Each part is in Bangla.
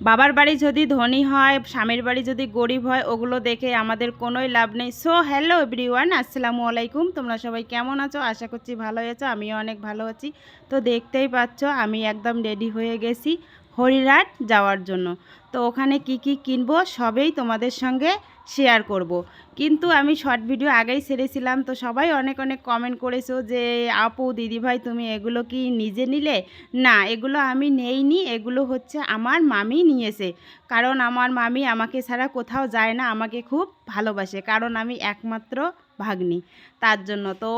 বাবার বাড়ি যদি ধনী হয়, স্বামীর বাড়ি যদি গরিব হয়, ওগুলো দেখে আমাদের কোনোই লাভ নেই। সো হ্যালো এভরিওয়ান, আসসালামু আলাইকুম। তোমরা সবাই কেমন আছো? আশা করছি ভালো আছো, আমিও অনেক ভালো আছি। তো দেখতেই পাচ্ছ আমি একদম রেডি হয়ে গেছি হরিরাট যাওয়ার জন্য। তো ওখানে কি কি কিনবো সবেই তোমাদের সঙ্গে শেয়ার করব। কিন্তু আমি শর্ট ভিডিও আগেই ছেড়েছিলাম, তো সবাই অনেক অনেক কমেন্ট করেছো যে আপু দিদিভাই তুমি এগুলো কি নিজে নিলে? না, এগুলো আমি নেইনি, এগুলো হচ্ছে আমার মামি নিয়েছে। কারণ আমার মামি আমাকে ছাড়া কোথাও যায় না, আমাকে খুব ভালোবাসে, কারণ আমি একমাত্র ভাগ্নি। তার জন্য তো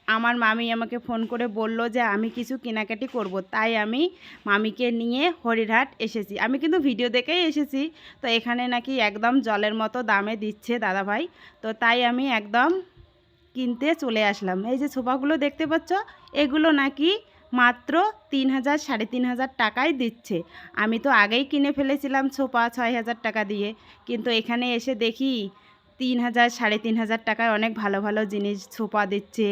আমার মামি আমাকে ফোন করে বলল যে আমি কিছু কেনাকাটি করব, তাই আমি মামিকে নিয়ে হরিরহাট এসেছি। আমি কিন্তু ভিডিও দেখেই এসেছি। তো এখানে নাকি একদম জলের মতো দামে দিচ্ছে দাদাভাই, তো তাই আমি একদম কিনতে চলে আসলাম। এই যে সোফাগুলো দেখতে পাচ্ছ, এগুলো নাকি মাত্র 3,000 3,500 টাকায় দিচ্ছে। আমি তো আগেই কিনে ফেলেছিলাম সোফা 6,000 টাকা দিয়ে, কিন্তু এখানে এসে দেখি 3,000 3,500 টাকায় অনেক ভালো ভালো জিনিস সোফা দিচ্ছে।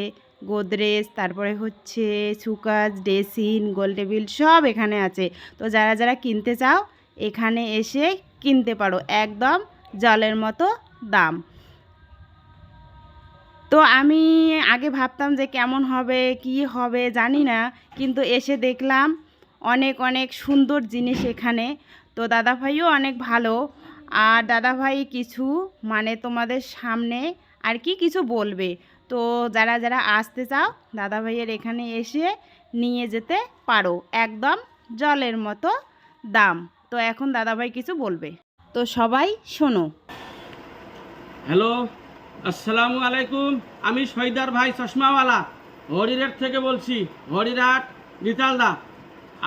গোদরেজ, তারপরে হচ্ছে সুকাজ, ড্রেসিং, গোল টেবিল সব এখানে আছে। তো যারা যারা কিনতে চাও এখানে এসে কিনতে পারো, একদম জলের মতো দাম। তো আমি আগে ভাবতাম যে কেমন হবে কি হবে জানি না, কিন্তু এসে দেখলাম অনেক অনেক সুন্দর জিনিস এখানে। তো দাদাভাইও অনেক ভালো। আর দাদাভাই কিছু মানে তোমাদের সামনে আর কি কিছু বলবে। তো যারা যারা আসতে চাও দাদাভাইয়ের এখানে এসে নিয়ে যেতে পারো, একদম জলের মতো দাম। তো এখন দাদাভাই কিছু বলবে, তো সবাই শোনো। হ্যালো, আসসালামু আলাইকুম। আমি সৈদার ভাই চশমাওয়ালা হরিরাট থেকে বলছি, হরিরাট নিতালদা।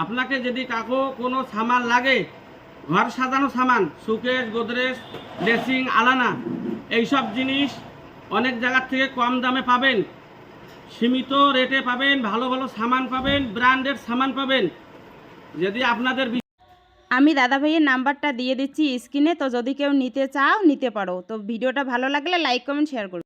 আপনাকে যদি কাকো কোনো সামান লাগে, ঘর সাজানো সামান, সুকেশ, গোদরেজ, ড্রেসিং, আলানা, এইসব জিনিস অনেক জায়গার থেকে কম দামে পাবেন, সীমিত রেটে পাবেন, ভালো ভালো সামান পাবেন, ব্র্যান্ডেড সামান পাবেন। যদি আপনাদের আমি দাদাভাইয়ের নাম্বারটা দিয়ে দিচ্ছি স্ক্রিনে, তো যদি কেউ নিতে চাও নিতে পারো। তো ভিডিওটা ভালো লাগলে লাইক কমেন্ট শেয়ার করো।